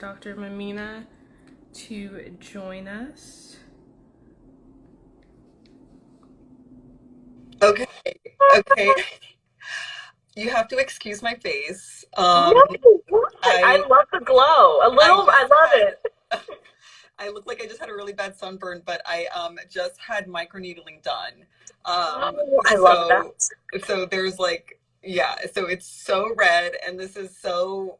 Dr. Mamina to join us. Okay, okay. You have to excuse my face. No, what? I I love the glow. I I just love had it. I look like I just had a really bad sunburn, but I just had microneedling done. Oh, I love that. So there's like yeah, so it's so red and this is so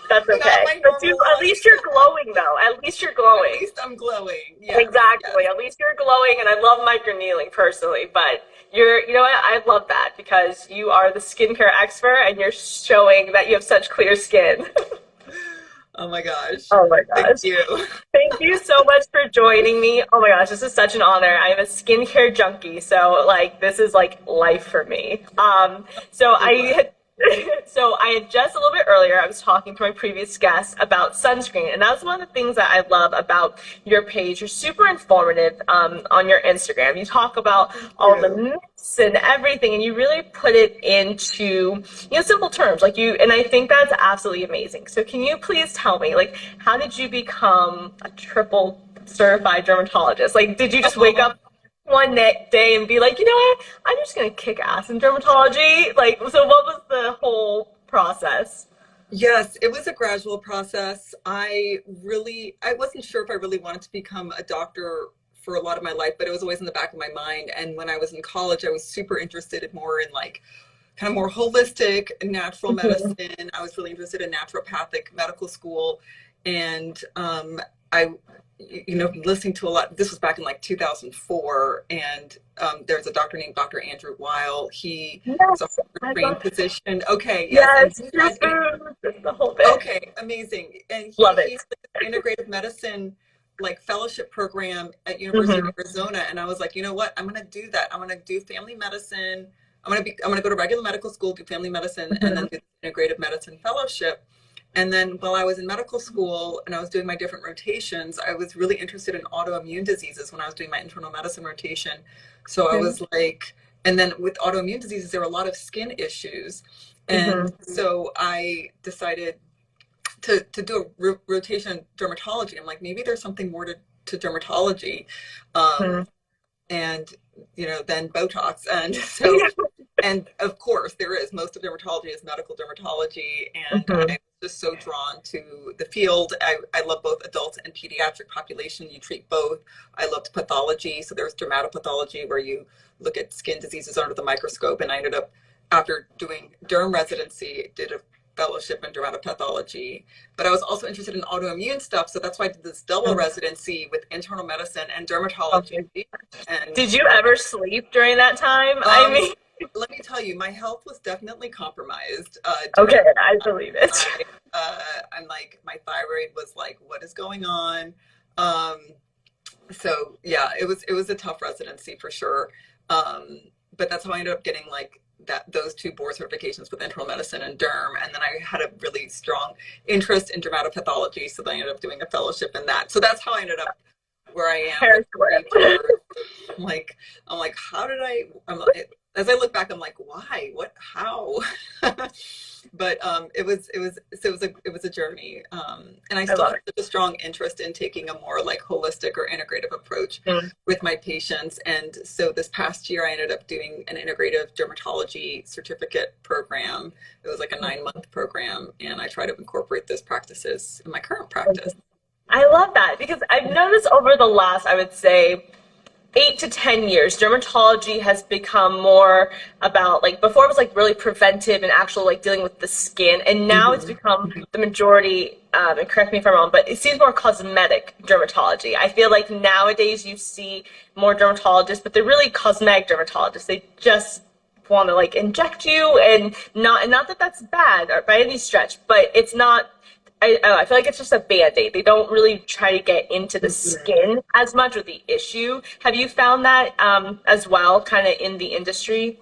That's not okay. my But you, normal at look. least you're glowing though. At least you're At glowing. least I'm glowing. Yes, Exactly. yes. At least you're glowing, and I love microneedling personally. But you know what? I love that because you are the skincare expert, and you're showing that you have such clear skin. Oh my gosh. Oh my Thank gosh. you. Thank you so much for joining me. Oh my gosh, this is such an honor. I'm a skincare junkie, so like this is like life for me. So So I glad. had so I had just a little bit earlier, I was talking to my previous guest about sunscreen, and that's one of the things that I love about your page. You're super informative on your Instagram. You talk about Thank all the you. myths and everything, and you really put it into simple terms. Like you, and I think that's absolutely amazing. So can you please tell me, like, how did you become a triple certified dermatologist? Like, did you just wake Um, up one day and be like, you know what, I'm just gonna kick ass in dermatology? Like, so what was the whole process? Yes, it was a gradual process. I wasn't sure if I really wanted to become a doctor for a lot of my life, but it was always in the back of my mind. And when I was in college, I was super interested in more in like kind of more holistic natural Mhm. medicine. I was really interested in naturopathic medical school. And I, listening to a lot, this was back in like 2004. And there's a doctor named Dr. Andrew Weil. He was a Yes, I trained love. physician. Okay, yes. And Yes, he true had an food, the whole bit. Okay, amazing. And Love he it. had an integrative medicine like fellowship program at University of Hmm. Arizona, and I was like, you know what? I'm gonna do that. I'm gonna do family medicine. I'm gonna go to regular medical school, do family medicine, and then Hmm. do the integrative medicine fellowship. And then while I was in medical school and I was doing my different rotations, I was really interested in autoimmune diseases when I was doing my internal medicine rotation. So I Okay. was like, and then with autoimmune diseases, there were a lot of skin issues. And Hmm. so I decided to do a rotation in dermatology. I'm like, maybe there's something more to dermatology. Um, Hmm. and, then Botox. And so, and of course there is, most of dermatology is medical dermatology. And Hmm. I'm just so drawn to the field. I love both adults and pediatric population. You treat both. I loved pathology. So there's dermatopathology where you look at skin diseases under the microscope. And I ended up, after doing derm residency, did a fellowship in dermatopathology, but I was also interested in autoimmune stuff. So that's why I did this double residency with internal medicine and dermatology. And Did you ever sleep during that time? I um, mean, let me tell you, my health was definitely compromised okay, during I that believe it. time. I'm like, my thyroid was like, what is going on? Um, so yeah, it was a tough residency for sure. Um, but that's how I ended up getting like those two board certifications with internal medicine and derm. And then I had a really strong interest in dermatopathology, so then I ended up doing a fellowship in that. So that's how I ended up where I am with Hair three flip. boards. I'm like, how did as I look back, I'm like, why? What? How? But it was a journey, and I I still love have such a strong interest in taking a more like holistic or integrative approach it. with my patients. And so this past year, I ended up doing an integrative dermatology certificate program. It was like a 9-month program, and I try to incorporate those practices in my current practice. I love that because I've noticed over the last, I would say, 8 to 10 years, dermatology has become more about, like, before it was like really preventive and actual like dealing with the skin, and now it's Mhm. become the majority. And correct me if I'm wrong, but it seems more cosmetic dermatology. I feel like nowadays you see more dermatologists, but they're really cosmetic dermatologists. They just want to like inject you, and not that that's bad or by any stretch, but it's not. I feel like it's just a band-aid. They don't really try to get into the Mhm. skin as much or the issue. Have you found that as well, kind of in the industry?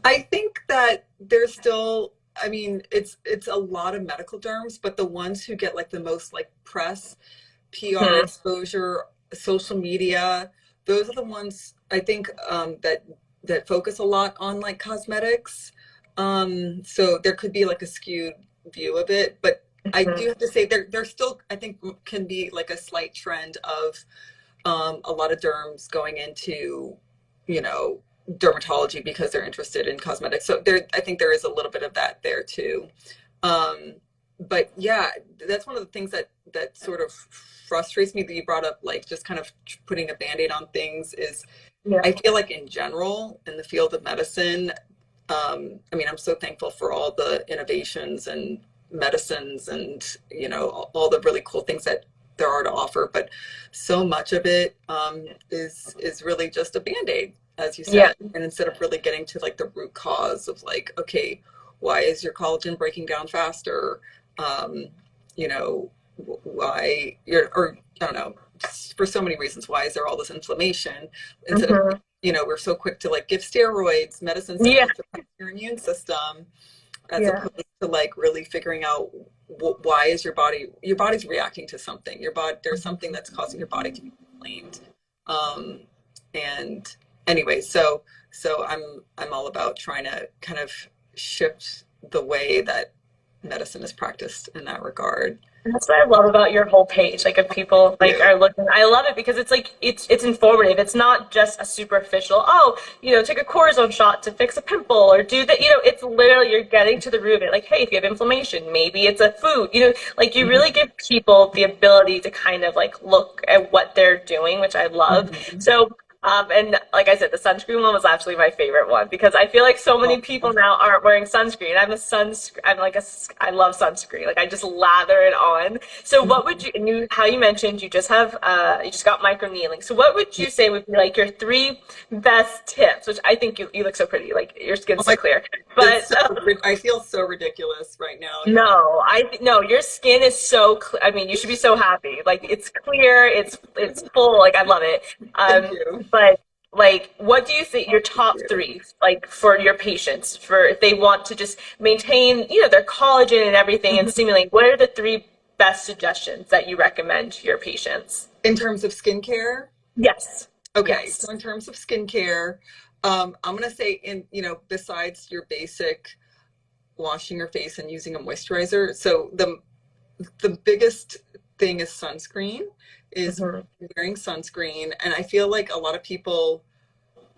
I think that there's still, I mean, it's a lot of medical derms, but the ones who get like the most like press, PR Hmm. exposure, social media, those are the ones I think that focus a lot on like cosmetics. So there could be like a skewed view of it, but I do have to say there still, I think, can be like a slight trend of a lot of derms going into, you know, dermatology because they're interested in cosmetics. So there, I think there is a little bit of that there too. Um, but yeah, that's one of the things that sort of frustrates me that you brought up, like just kind of putting a band-aid on things is Yeah. I feel like in general in the field of medicine, I mean, I'm so thankful for all the innovations and medicines and, you know, all the really cool things that there are to offer, but so much of it is really just a band-aid, as you Yeah. said. And instead of really getting to like the root cause of like, okay, why is your collagen breaking down faster? Um, you know, why you're, or I don't know, for so many reasons, why is there all this inflammation? Instead of, Hmm. you know, we're so quick to like give steroids, medicines that Yeah. can suppress your immune system, as Yeah. opposed to like really figuring out why is your body's reacting to something. Your body, there's something that's causing your body to be inflamed. Um, and anyway, so I'm all about trying to kind of shift the way that medicine is practiced in that regard. And that's what I love about your whole page. Like if people like You. are looking, I love it because it's like it's informative. It's not just a superficial, oh, take a cortisone shot to fix a pimple or do that. It's literally you're getting to the root of it. Like, hey, if you have inflammation, maybe it's a food. Like you really give people the ability to kind of like look at what they're doing, which I love. Mhm. So and like I said, the sunscreen one was actually my favorite one because I feel like so many people now aren't wearing sunscreen. I love sunscreen. Like I just lather it on. So what would you, and how you mentioned you just have, you just got micro needling. So what would you say would be like your three best tips, which I think you look so pretty, like your Oh skin's so my, clear, that's but so, I feel so ridiculous right now, y'all. no, no, your skin is so I mean, you should be so happy. Like it's clear, it's full, like I love it. Thank you. But like what do you think your Thank top you. three like for your patients for if they want to just maintain, their collagen and everything and Mhm. stimulate, what are the three best suggestions that you recommend to your patients? In terms of skincare, Yes. okay, so Yes. in terms of skincare, I'm gonna say besides your basic washing your face and using a moisturizer, so the biggest thing is sunscreen, is Hmm. wearing sunscreen. And I feel like a lot of people,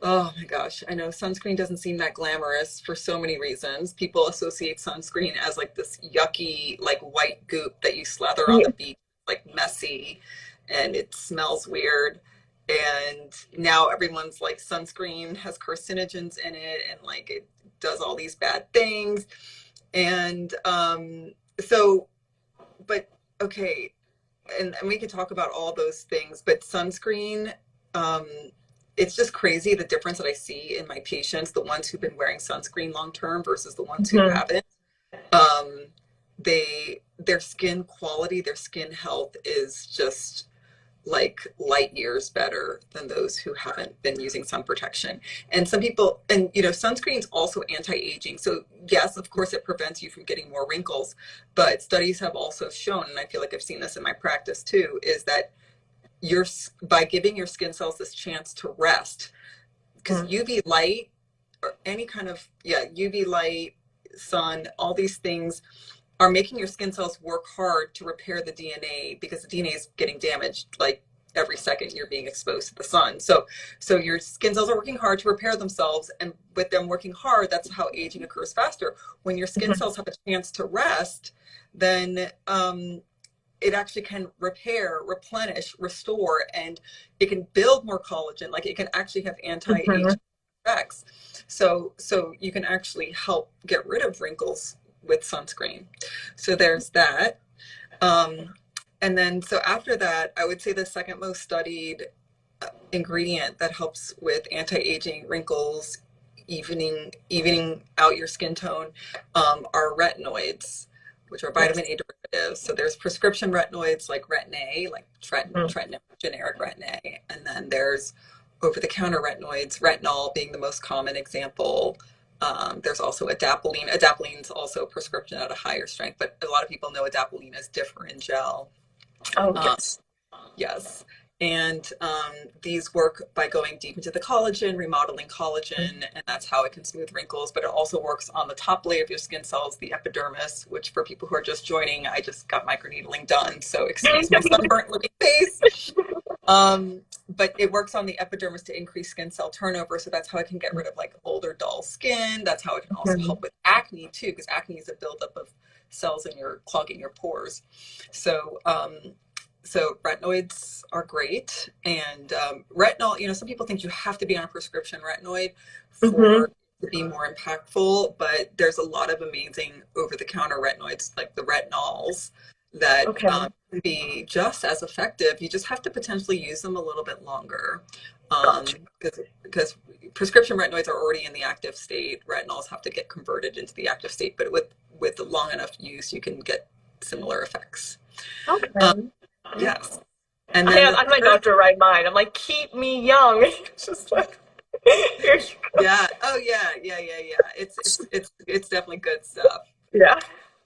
oh my gosh, I know sunscreen doesn't seem that glamorous for so many reasons. People associate sunscreen as like this yucky, like white goop that you slather on Yeah. the beach, like messy, and it smells weird. And now everyone's like sunscreen has carcinogens in it and like it does all these bad things. And so, but okay, and we could talk about all those things, but sunscreen, um, it's just crazy the difference that I see in my patients, the ones who've been wearing sunscreen long term versus the ones who Hmm. haven't. Um, their skin quality, their skin health is just like light years better than those who haven't been using sun protection. And some people, and sunscreen is also anti-aging. So yes, of course, it prevents you from getting more wrinkles, but studies have also shown, and I feel like I've seen this in my practice too, is that you're by giving your skin cells this chance to rest, because UV light or any kind of, yeah, UV light, sun, all these things are making your skin cells work hard to repair the DNA, because the DNA is getting damaged like every second you're being exposed to the sun. So your skin cells are working hard to repair themselves, and with them working hard, that's how aging occurs faster. When your skin cells have a chance to rest, then it actually can repair, replenish, restore, and it can build more collagen. Like it can actually have Hmm. anti-aging effects. So you can actually help get rid of wrinkles with sunscreen. So there's that. Um, and then so after that, I would say the second most studied ingredient that helps with anti-aging, wrinkles, evening out your skin tone, are retinoids, which are Yes. vitamin A derivatives. So there's prescription retinoids like Retin-A, like Mm. tretinoin, generic Retin-A, and then there's over-the-counter retinoids, retinol being the most common example. There's also adapalene. Adapalene is also prescription at a higher strength, but a lot of people know adapalene as different gel. Oh, Um, yes. yes. And these work by going deep into the collagen, remodeling collagen, and that's how it can smooth wrinkles. But it also works on the top layer of your skin cells, the epidermis, which for people who are just joining, I just got microneedling done. So excuse my sunburnt looking face. But it works on the epidermis to increase skin cell turnover. So that's how it can get rid of like older, dull skin. That's how it can also help with acne too, because acne is a buildup of cells in your clogging your pores. So retinoids are great. And retinol, you know, some people think you have to be on a prescription retinoid for to be more impactful, but there's a lot of amazing over-the-counter retinoids like the retinols that can be just as effective. You just have to potentially use them a little bit longer because prescription retinoids are already in the active state. Retinols have to get converted into the active state, but with the long enough use, you can get similar effects. Yes. And then I had my doctor write mine. I'm like, keep me young. It's just like, here you go. Yeah. Oh yeah. It's definitely good stuff. Yeah.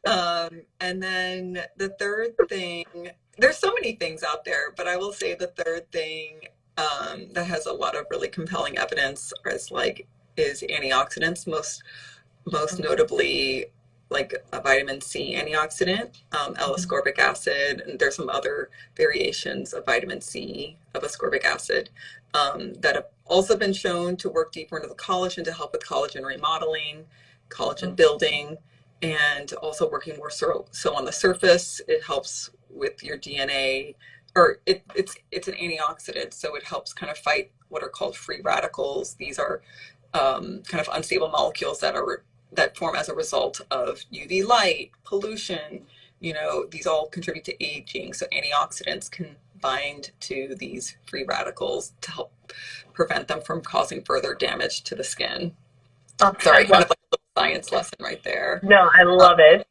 And then the third thing, there's so many things out there, but I will say the third thing that has a lot of really compelling evidence is antioxidants, most notably like a vitamin C antioxidant, L-ascorbic acid, and there's some other variations of vitamin C, of ascorbic acid, that have also been shown to work deeper into the collagen to help with collagen remodeling, collagen building, and also working more so on the surface. It helps with your DNA, or it's an antioxidant, so it helps kind of fight what are called free radicals. These are kind of unstable molecules that form as a result of UV light, pollution. You know, these all contribute to aging. So antioxidants can bind to these free radicals to help prevent them from causing further damage to the skin. Sorry, kind of like a little science lesson right there. No, I love it.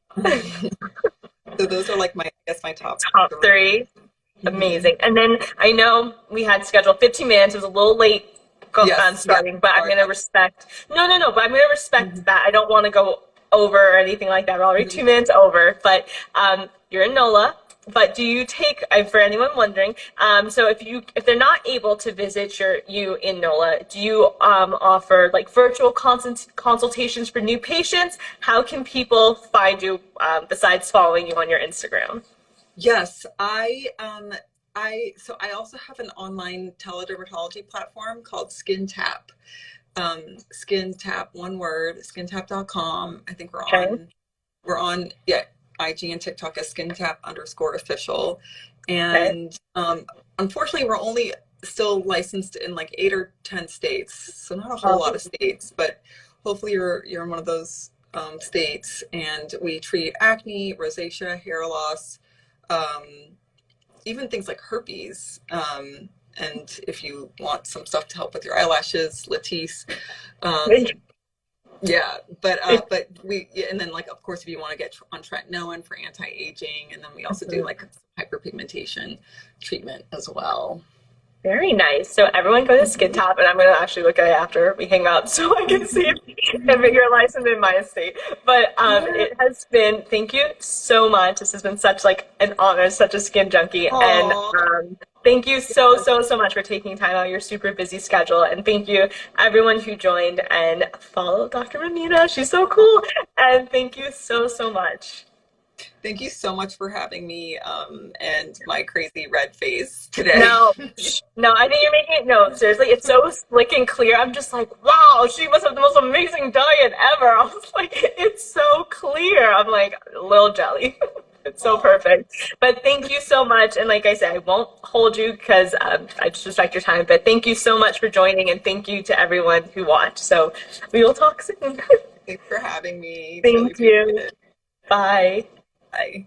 So those are like my top three. Amazing. And then I know we had scheduled 15 minutes. It was a little late starting, but I'm going to respect. No, but I'm going to respect that. I don't want to go over or anything like that. We're already 2 minutes over, but you're in NOLA. But do you take, for anyone wondering, so if they're not able to visit you in NOLA, do you offer like virtual consultations for new patients? How can people find you besides following you on your Instagram? Yes, I also have an online teledermatology platform called SkinTap. SkinTap, one word, skintap.com. I think we're on IG and TikTok as SkinTap_official. And unfortunately, we're only still licensed in like 8 or 10 states, so not a whole lot of states, but hopefully you're in one of those states. And we treat acne, rosacea, hair loss, even things like herpes. And if you want some stuff to help with your eyelashes, Latisse. But and then like, of course, if you want to get on tretinoin for anti-aging, and then we also do like hyperpigmentation treatment as well. Very nice. So everyone go to SkinTap, and I'm going to actually look at it after we hang up so I can see if you're licensed in my state. But it has been, thank you so much. This has been such like an honor, such a skin junkie. Aww. And thank you so much for taking time out of your super busy schedule. And thank you everyone who joined, and follow Dr. Mamina. She's so cool. And thank you so much. Thank you so much for having me and my crazy red face today. No, I think you're making it. No, seriously, it's so slick and clear. I'm just like, wow, she must have the most amazing diet ever. I was like, it's so clear. I'm like, a little jelly. It's so perfect. But thank you so much. And like I said, I won't hold you because I just respect your time. But thank you so much for joining, and thank you to everyone who watched. So we will talk soon. Thanks for having me. Thank you. Bye. Bye.